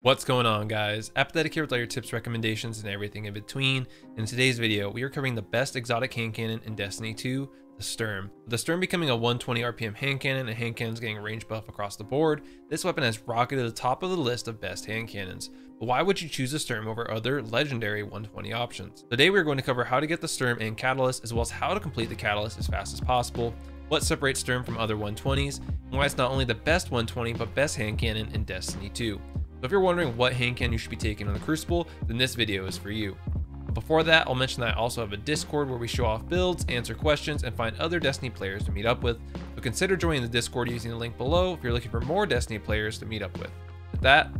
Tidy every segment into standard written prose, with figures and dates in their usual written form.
What's going on, guys? Apathettic here with all your tips, recommendations, and everything in between. In today's video, we are covering the best exotic hand cannon in Destiny 2, the Sturm. With the Sturm becoming a 120 RPM hand cannon and hand cannons getting a range buff across the board, this weapon has rocketed to the top of the list of best hand cannons. But why would you choose the Sturm over other legendary 120 options? Today we are going to cover how to get the Sturm and Catalyst, as well as how to complete the Catalyst as fast as possible, what separates Sturm from other 120s, and why it's not only the best 120 but best hand cannon in Destiny 2. So if you're wondering what hand cannon you should be taking on the Crucible, then this video is for you. But before that, I'll mention that I also have a Discord where we show off builds, answer questions, and find other Destiny players to meet up with. So consider joining the Discord using the link below if you're looking for more Destiny players to meet up with. With that,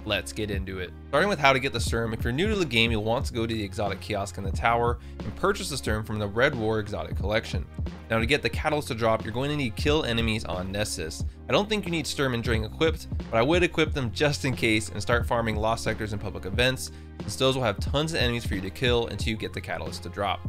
let's get into it. Starting with how to get the Sturm, if you're new to the game, you'll want to go to the exotic kiosk in the tower and purchase the Sturm from the Red War exotic collection. Now to get the Catalyst to drop, you're going to need kill enemies on Nessus. I don't think you need Sturm and Drain equipped, but I would equip them just in case and start farming lost sectors and public events, since those will have tons of enemies for you to kill until you get the Catalyst to drop.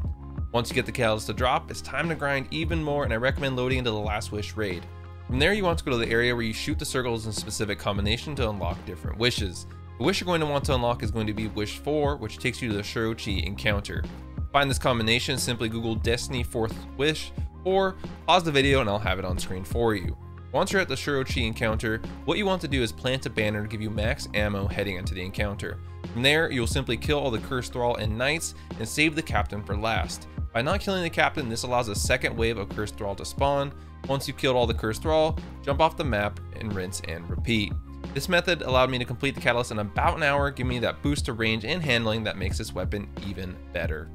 Once you get the Catalyst to drop, it's time to grind even more, and I recommend loading into the Last Wish raid. From there, you want to go to the area where you shoot the circles in specific combination to unlock different wishes. The wish you're going to want to unlock is going to be Wish 4, which takes you to the Shirochi encounter. To find this combination, simply Google Destiny 4th Wish, or pause the video and I'll have it on screen for you. Once you're at the Shirochi encounter, what you want to do is plant a banner to give you max ammo heading into the encounter. From there, you'll simply kill all the Cursed Thrall and Knights and save the Captain for last. By not killing the Captain, this allows a second wave of Cursed Thrall to spawn. Once you've killed all the Cursed Thrall, jump off the map and rinse and repeat. This method allowed me to complete the Catalyst in about an hour, giving me that boost to range and handling that makes this weapon even better.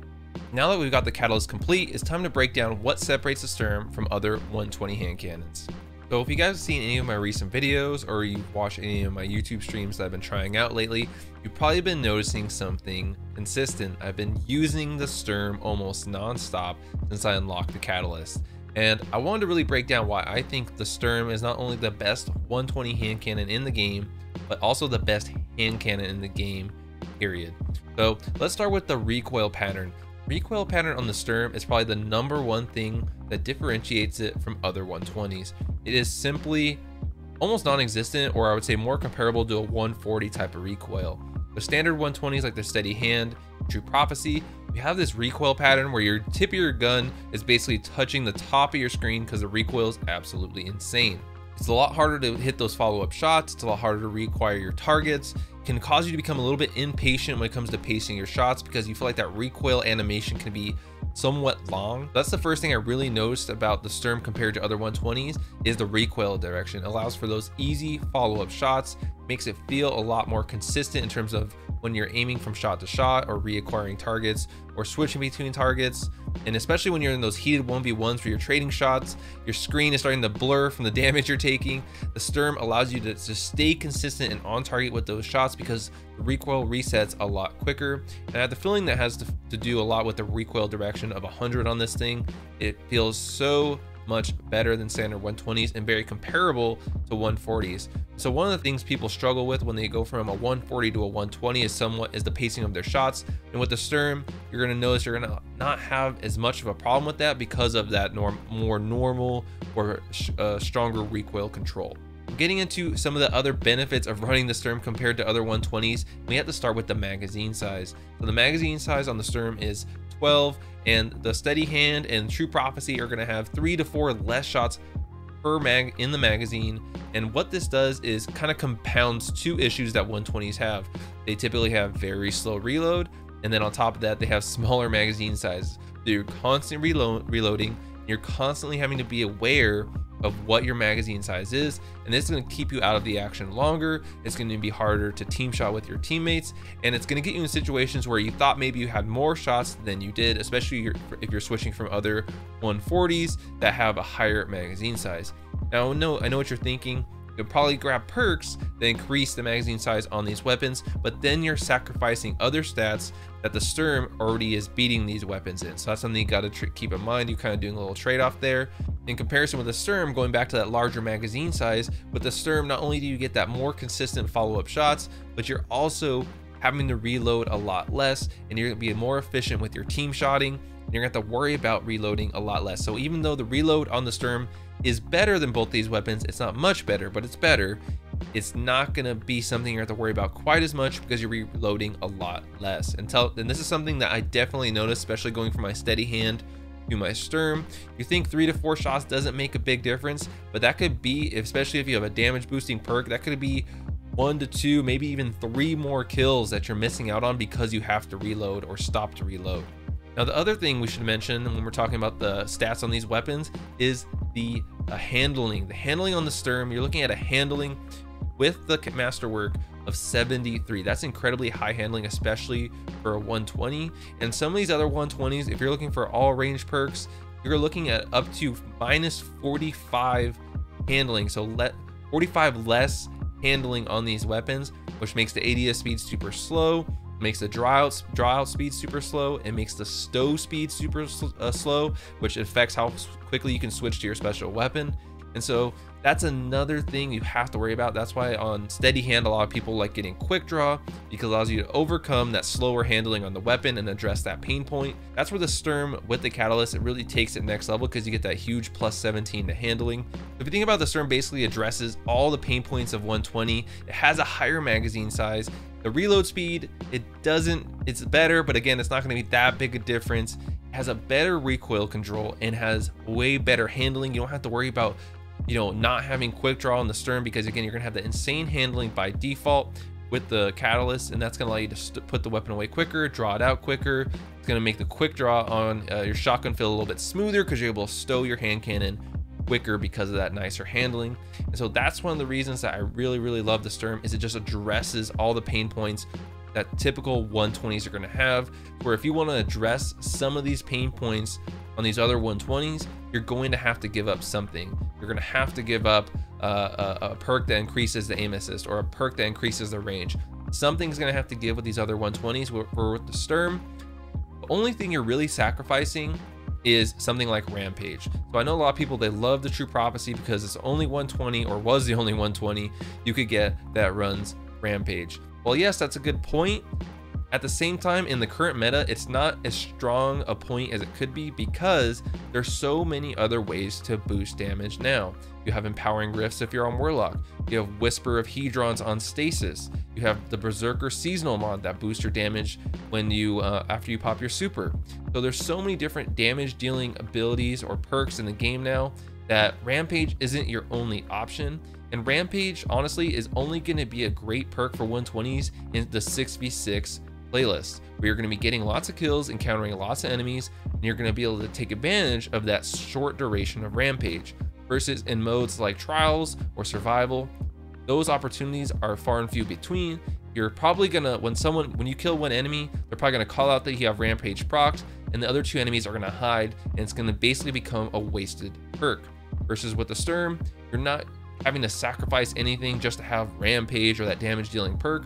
Now that we've got the Catalyst complete, it's time to break down what separates the Sturm from other 120 hand cannons. So if you guys have seen any of my recent videos or you've watched any of my YouTube streams that I've been trying out lately, you've probably been noticing something consistent. I've been using the Sturm almost non-stop since I unlocked the Catalyst. And I wanted to really break down why I think the Sturm is not only the best 120 hand cannon in the game, but also the best hand cannon in the game, period. So let's start with the recoil pattern. Recoil pattern on the Sturm is probably the #1 thing that differentiates it from other 120s. It is simply almost non-existent, or I would say more comparable to a 140 type of recoil. The standard 120s like the Steady Hand, True Prophecy, you have this recoil pattern where your tip of your gun is basically touching the top of your screen because the recoil is absolutely insane. It's a lot harder to hit those follow-up shots. It's a lot harder to reacquire your targets. It can cause you to become a little bit impatient when it comes to pacing your shots because you feel like that recoil animation can be somewhat long. That's the first thing I really noticed about the Sturm compared to other 120s is the recoil direction. It allows for those easy follow-up shots, makes it feel a lot more consistent in terms of when you're aiming from shot to shot or reacquiring targets or switching between targets. And especially when you're in those heated 1v1s where you're trading shots, your screen is starting to blur from the damage you're taking. The Sturm allows you to stay consistent and on target with those shots because the recoil resets a lot quicker. And I have the feeling that has to do a lot with the recoil direction of 100 on this thing. It feels so much better than standard 120s and very comparable to 140s. So one of the things people struggle with when they go from a 140 to a 120 is the pacing of their shots. And with the Sturm, you're going to notice you're going to not have as much of a problem with that because of that more normal or stronger recoil control. Getting into some of the other benefits of running the Sturm compared to other 120s, we have to start with the magazine size. So the magazine size on the Sturm is 12, and the Steady Hand and True Prophecy are going to have 3 to 4 less shots per mag in the magazine. And what this does is kind of compounds two issues that 120s have. They typically have very slow reload, and then on top of that they have smaller magazine sizes. So you're constantly reloading. You're constantly having to be aware of what your magazine size is, and this is going to keep you out of the action longer. It's going to be harder to team shot with your teammates, and it's going to get you in situations where you thought maybe you had more shots than you did, especially if you're switching from other 140s that have a higher magazine size. Now I know what you're thinking. You'll probably grab perks that increase the magazine size on these weapons, but then you're sacrificing other stats that the Sturm already is beating these weapons in. So that's something you got to keep in mind. You're kind of doing a little trade-off there. In comparison with the Sturm, going back to that larger magazine size, with the Sturm, not only do you get that more consistent follow-up shots, but you're also having to reload a lot less, and you're going to be more efficient with your team shotting. You're going to have to worry about reloading a lot less. So even though the reload on the Sturm is better than both these weapons, it's not much better, but it's better. it's not going to be something you have to worry about quite as much because you're reloading a lot less. And this is something that I definitely noticed, especially going from my steady hand to my Sturm. You think 3 to 4 shots doesn't make a big difference, but that could be, especially if you have a damage boosting perk, that could be 1 to 2, maybe even 3 more kills that you're missing out on because you have to reload or stop to reload. Now, the other thing we should mention when we're talking about the stats on these weapons is the handling. The handling on the Sturm, you're looking at a handling with the masterwork of 73. That's incredibly high handling, especially for a 120. And some of these other 120s, if you're looking for all range perks, you're looking at up to minus 45 handling. So 45 less handling on these weapons, which makes the ADS speed super slow, makes the draw out speed super slow, and makes the stow speed super slow, which affects how quickly you can switch to your special weapon. And so that's another thing you have to worry about. That's why on steady hand, a lot of people like getting quick draw, because it allows you to overcome that slower handling on the weapon and address that pain point. That's where the Sturm with the catalyst, it really takes it next level because you get that huge plus 17 to handling. If you think about the Sturm, basically addresses all the pain points of 120. It has a higher magazine size. The reload speed, it's better, but again, it's not going to be that big a difference. It has a better recoil control and has way better handling. You don't have to worry about, you know, not having quick draw on the Sturm, because again, you're gonna have the insane handling by default with the catalyst, and that's gonna allow you to put the weapon away quicker, draw it out quicker. It's gonna make the quick draw on your shotgun feel a little bit smoother because you're able to stow your hand cannon quicker because of that nicer handling. And so that's one of the reasons that I really love the Sturm, is it just addresses all the pain points that typical 120s are going to have, where if you want to address some of these pain points on these other 120s, you're going to have to give up something. You're going to have to give up a perk that increases the aim assist, or a perk that increases the range. Something's going to have to give with these other 120s. With the Sturm, the only thing you're really sacrificing is something like Rampage. So I know a lot of people, they love the True Prophecy because it's only 120, or was the only 120 you could get that runs Rampage. Well, yes, that's a good point. At the same time, in the current meta, it's not as strong a point as it could be because there's so many other ways to boost damage now. You have Empowering Rifts if you're on Warlock. You have Whisper of Hedrons on Stasis. You have the Berserker Seasonal mod that boosts your damage when you after you pop your super. So there's so many different damage dealing abilities or perks in the game now that Rampage isn't your only option. And Rampage, honestly, is only going to be a great perk for 120s in the 6v6 playlist, where you're going to be getting lots of kills, encountering lots of enemies, and you're going to be able to take advantage of that short duration of Rampage. Versus in modes like Trials or Survival, those opportunities are far and few between. You're probably gonna, when you kill one enemy, they're probably gonna call out that you have Rampage procced, and the other two enemies are gonna hide, and it's gonna basically become a wasted perk. Versus with the Sturm, you're not having to sacrifice anything just to have Rampage or that damage dealing perk.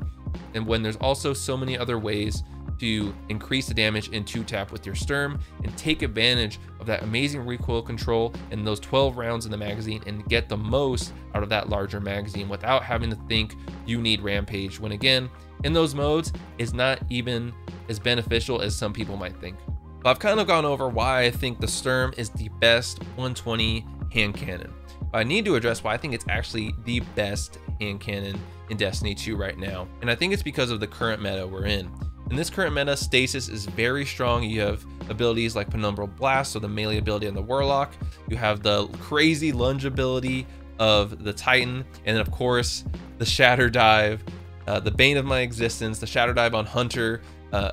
And when there's also so many other ways to increase the damage in 2-tap with your Sturm and take advantage of that amazing recoil control and those 12 rounds in the magazine, and get the most out of that larger magazine without having to think you need Rampage, when again, in those modes, is not even as beneficial as some people might think. But I've kind of gone over why I think the Sturm is the best 120 hand cannon. But I need to address why I think it's actually the best hand cannon in Destiny 2 right now. And I think it's because of the current meta we're in. In this current meta, Stasis is very strong. You have abilities like Penumbral Blast, so the melee ability on the Warlock. You have the crazy lunge ability of the Titan. And then of course, the Shatter Dive, the bane of my existence, the Shatter Dive on Hunter.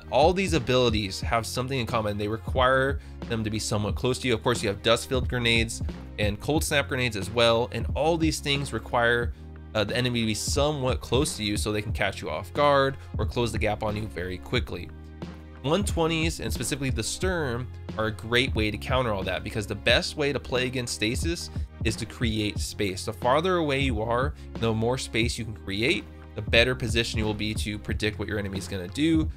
All these abilities have something in common. They require them to be somewhat close to you. Of course, you have dust-filled grenades and cold snap grenades as well. And all these things require the enemy to be somewhat close to you so they can catch you off guard or close the gap on you very quickly. 120s, and specifically the Sturm, are a great way to counter all that, because the best way to play against Stasis is to create space. The farther away you are, the more space you can create, the better position you will be to predict what your enemy is going to do,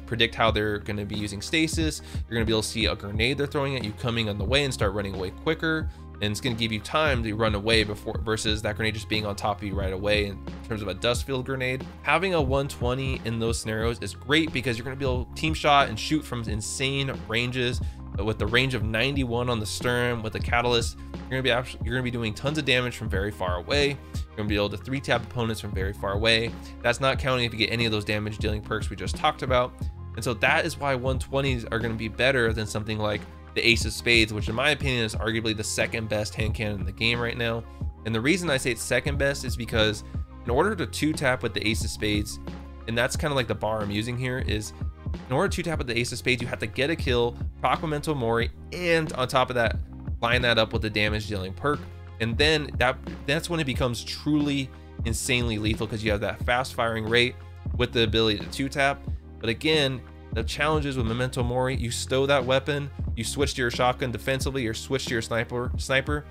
predict how they're going to be using Stasis. You're going to be able to see a grenade they're throwing at you coming on the way and start running away quicker. And it's going to give you time to run away before, versus that grenade just being on top of you right away. In terms of a dust-filled grenade, having a 120 in those scenarios is great, because you're going to be able to team shot and shoot from insane ranges. With the range of 91 on the Sturm, with the catalyst you're gonna be doing tons of damage from very far away. You're gonna be able to 3-tap opponents from very far away. That's not counting if you get any of those damage dealing perks we just talked about. And so that is why 120s are gonna be better than something like the Ace of Spades, which in my opinion is arguably the second best hand cannon in the game right now. And the reason I say it's second best is because in order to 2-tap with the Ace of Spades, and that's kind of like the bar I'm using here, is in order to 2-tap with the Ace of Spades, you have to get a kill, proc Memento Mori, and on top of that, line that up with the damage dealing perk. And then that's when it becomes truly insanely lethal, because you have that fast firing rate with the ability to 2-tap. But again, the challenges with Memento Mori, you stow that weapon, you switch to your shotgun defensively, or switch to your sniper,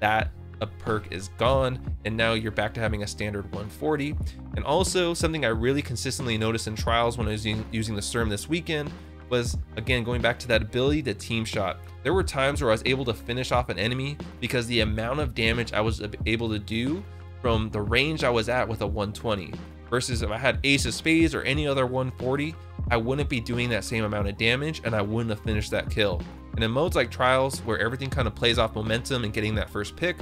that a perk is gone, and now you're back to having a standard 140. And also something I really consistently noticed in trials when I was using the Sturm this weekend was, again, going back to that ability to team shot. There were times where I was able to finish off an enemy because the amount of damage I was able to do from the range I was at with a 120, versus if I had Ace of Spades or any other 140, I wouldn't be doing that same amount of damage and I wouldn't have finished that kill. And in modes like trials, where everything kind of plays off momentum and getting that first pick,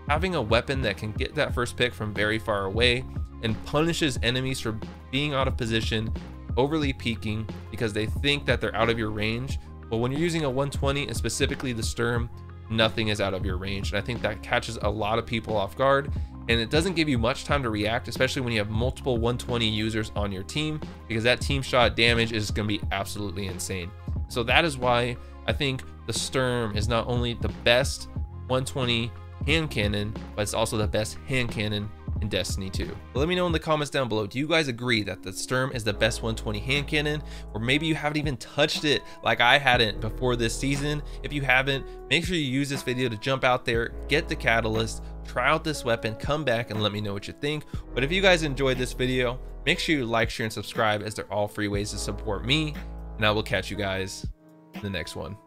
having a weapon that can get that first pick from very far away and punishes enemies for being out of position, overly peeking because they think that they're out of your range. But when you're using a 120, and specifically the Sturm, nothing is out of your range. And I think that catches a lot of people off guard, and it doesn't give you much time to react, especially when you have multiple 120 users on your team, because that team shot damage is going to be absolutely insane. So that is why I think the Sturm is not only the best 120 hand cannon, but it's also the best hand cannon in Destiny 2. But let me know in the comments down below, do you guys agree that the Sturm is the best 120 hand cannon? Or maybe you haven't even touched it like I hadn't before this season. If you haven't, make sure you use this video to jump out there, get the catalyst, try out this weapon, come back and let me know what you think. But if you guys enjoyed this video, make sure you like, share, and subscribe, as they're all free ways to support me. And I will catch you guys in the next one.